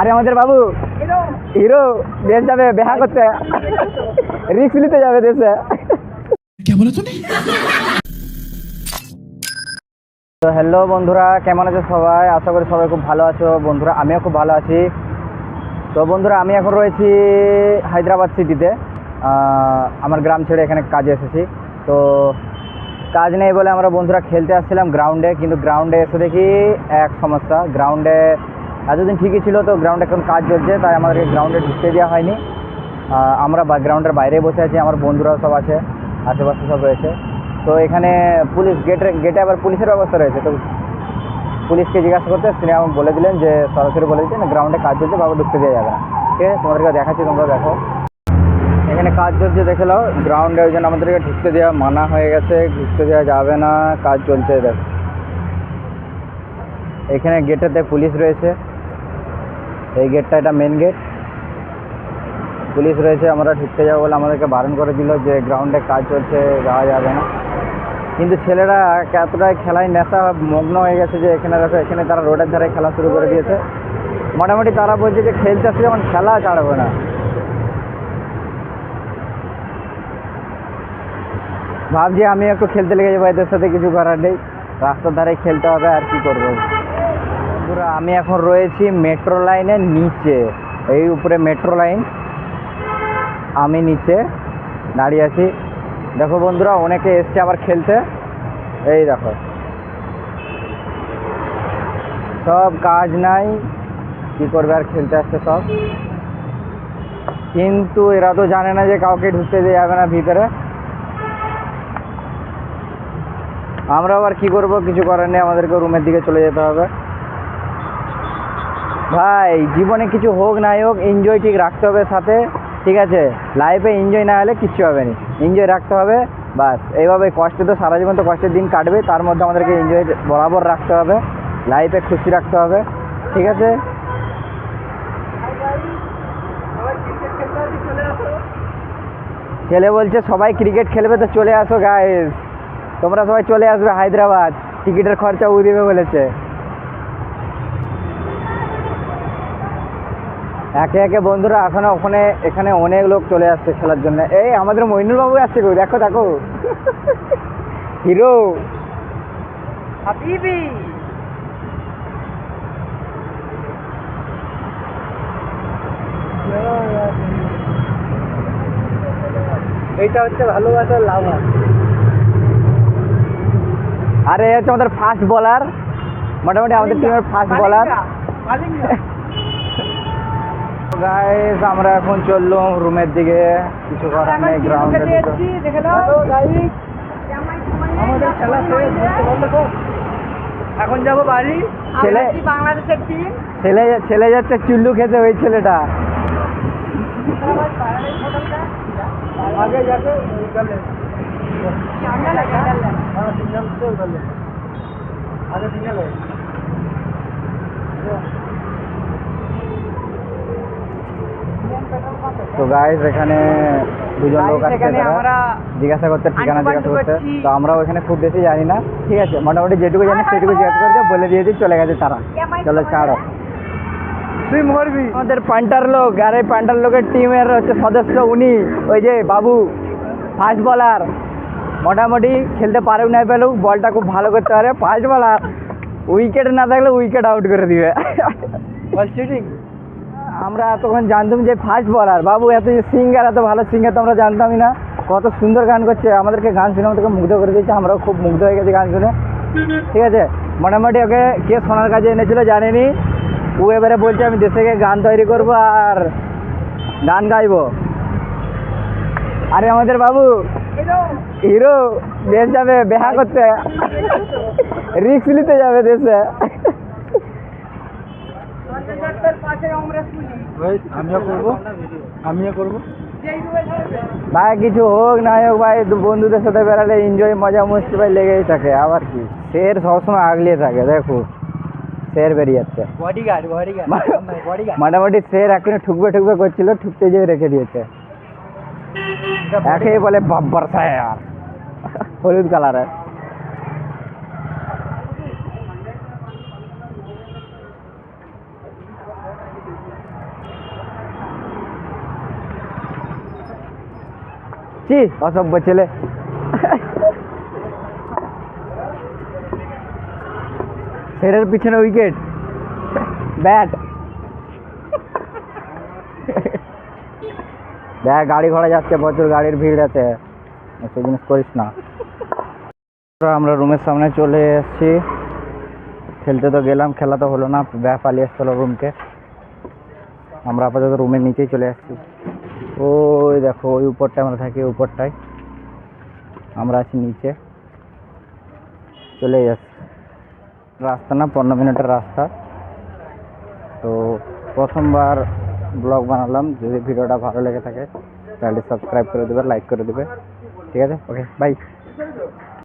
আরে আমাদের বাবু হিরো দেশ যাবে দেখা করতে, রিস্ক নিতে যাবে দেশে। তো হ্যালো বন্ধুরা, কেমন আছে সবাই? আশা করি সবাই খুব ভালো আছো বন্ধুরা, আমিও খুব ভালো আছি। তো বন্ধুরা, আমি এখন রয়েছি হায়দ্রাবাদ সিটিতে। আমার গ্রাম ছেড়ে এখানে কাজে এসেছি। তো কাজ নেই বলে আমরা বন্ধুরা খেলতে আসছিলাম গ্রাউন্ডে, কিন্তু গ্রাউন্ডে এসে দেখি এক সমস্যা। গ্রাউন্ডে এতদিন ঠিকই ছিল, তো গ্রাউন্ডে এখন কাজ চলছে, তাই আমাদেরকে গ্রাউন্ডে ঢুকতে দেওয়া হয়নি। আমরা গ্রাউন্ডের বাইরে বসে আছি, আমার বন্ধুরাও সব আছে, আশেপাশে সব রয়েছে। তো এখানে পুলিশ গেটে আবার পুলিশের ব্যবস্থা রয়েছে। তো পুলিশকে জিজ্ঞাসা করতে তিনি আমাকে বলে দিলেন যে সরাসরি বলে দিচ্ছেন গ্রাউন্ডে কাজ চলছে, বাবু ঢুকতে দেওয়া যাবে না। ঠিক আছে, তোমাদেরকে দেখাচ্ছি, তোমরা দেখো। এখানে কাজ চলছে, দেখে নাও। গ্রাউন্ডে ওই জন্য আমাদেরকে ঢুকতে দেওয়া মানা হয়ে গেছে, ঢুকতে দেওয়া যাবে না, কাজ চলছে। দেখো এখানে গেটেতে পুলিশ রয়েছে, এই গেটটা এটা মেন গেট, পুলিশ রয়েছে। আমরা ঢুকতে যাবো বলে আমাদেরকে বারণ করে দিল যে গ্রাউন্ডে কাজ চলছে, যাওয়া যাবে না। কিন্তু ছেলেরা এতটাই খেলায় নেশা মগ্ন হয়ে গেছে যে এখানে দেখো, এখানে তারা রোডের ধারে খেলা শুরু করে দিয়েছে। মোটামুটি তারা বলছে যে খেলতে আসছে যখন খেলা ছাড়বো না। ভাবছি আমি একটু খেলতে লেগে যাবো, এদের সাথে কিছু করার নেই, রাস্তার ধারে খেলতে হবে, আর কি করবো। বন্ধুরা, আমি এখন রয়েছি মেট্রো লাইনের নিচে, এই উপরে মেট্রো লাইন, আমি নিচে দাঁড়িয়ে আছি। দেখো বন্ধুরা, অনেকে এসছে আবার খেলতে, এই দেখো সব কাজ নাই, কি করবে আর খেলতে আসছে সব। কিন্তু এরা তো জানে না যে কাউকে ঢুকতে দেওয়া যাবে না ভিতরে। আমরা আবার কি করব, কিছু করার নেই, আমাদেরকে রুমের দিকে চলে যেতে হবে। ভাই জীবনে কিছু হোক নাই হোক, এনজয় ঠিক রাখতে হবে সাথে, ঠিক আছে? লাইফে এনজয় না হলে কিচ্ছু হবে না, এনজয় রাখতে হবে বাস। এইভাবে কষ্টে তো সারা জীবন তো কষ্টের দিন কাটবে, তার মধ্যে আমাদেরকে এনজয় বরাবর রাখতে হবে, লাইফে খুশি রাখতে হবে, ঠিক আছে? ছেলে বলছে সবাই ক্রিকেট খেলবে, তো চলে আসো গাইস, তোমরা সবাই চলে আসবে হায়দ্রাবাদ, টিকিটের খরচা ও দিবে বলেছে। একে একে বন্ধুরা এখনো এখানে অনেক লোক চলে আসছে খেলার জন্য। এই আমাদের মইনুল বাবু আসছে গো, দেখো দেখো, হিরো হাবিবি। এইটা হচ্ছে ভালোবাসার লাভা। আরে হচ্ছে আমাদের ফাস্ট বলার, মোটামুটি আমাদের টিমের ফাস্ট বলার। গাইস, আমরা এখন চললাম রুমের দিকে, কিছু করার নেই, গ্রাউন্ডে এখন যাবো বাড়ি। ছেলে বাংলাদেশের টিম, ছেলে যাচ্ছে চুল্লু খেতে, ওই ছেলেটা আগে যাবে। তো গাইস, এখানে দুজন লোক আছে, আমরা জিজ্ঞাসা করতে, ঠিকানা জিজ্ঞাসা করতে। তো আমরাও এখানে খুব বেশি জানি না, ঠিক আছে? মোটামুটি যেটুকু জানি সেটুকু জিজ্ঞাসা করতে বলে দিয়েছি, চলে গেছে তারা। চলো ছাড়ো, তুই মরবি। আমাদের পান্টার লোক, আর এই পান্টার লোকের টিমের হচ্ছে সদস্য উনি, ওই যে বাবু, ফাস্ট বলার। মোটামুটি খেলতে পারেও না পেলেও বলটা খুব ভালো করতে পারে, ফাস্ট বলার। উইকেট না থাকলে উইকেট আউট করে দিবে। আমরা এতক্ষণ জানতাম যে ফাস্ট বলার বাবু, এত যে সিঙ্গার, এত ভালো সিঙ্গার তো আমরা জানতামই না। কত সুন্দর গান করছে, আমাদেরকে গান শুনে আমাদেরকে মুগ্ধ করে দিয়েছে, আমরাও খুব মুগ্ধ হয়ে গেছি গান শুনে, ঠিক আছে? মোটামুটি ওকে কে শোনার কাজে এনেছিল জানেনি, ও এবারে বলছে আমি দেশে গিয়ে গান তৈরি করবো আর গান গাইবো। আরে আমাদের বাবু হিরো দেশ যাবে দেখা করতে, রিস্ক নিতে যাবে দেশে। আমিও করবো ভাই, কিছু হোক না হোক ভাই, বন্ধুদের সাথে বেড়ালে এনজয়, মজা মস্তি ভাই লেগেই থাকে। আবার কি, শের সবসময় আগলিয়ে থাকে, দেখো শের বেরিয়ে যাচ্ছে। মোটামুটি শের এখন ঠুকবে ঠুকবে করছিল, ঠুকতে যেয়ে রেখে দিয়েছে। একেই বলে বাব্বার সায়ার, হলুদ কালারের। ছি অসভ্য ছেলে। হেডের পিছনে উইকেট, ব্যাট। দেখ গাড়ি ঘোড়া যাচ্ছে, প্রচুর গাড়ির ভিড় আছে, সেই জিনিস করিস না। আমরা রুমের সামনে চলে এসেছি, খেলতে তো গেলাম, খেলা তো হলো না, পালিয়ে আসতে হলো রুমকে। আমরা আপাতত রুমের নিচেই চলে আসছি। ওই দেখো ওই উপরটায় আমরা থাকি, উপরটায় আমরা আছি, নিচে চলে যাচ্ছি। রাস্তা না 15 মিনিটের রাস্তা। তো প্রথমবার ব্লগ বানালাম, যদি ভিডিওটা ভালো লেগে থাকে তাহলে সাবস্ক্রাইব করে দেবে, লাইক করে দেবে। ঠিক আছে, ওকে বাই।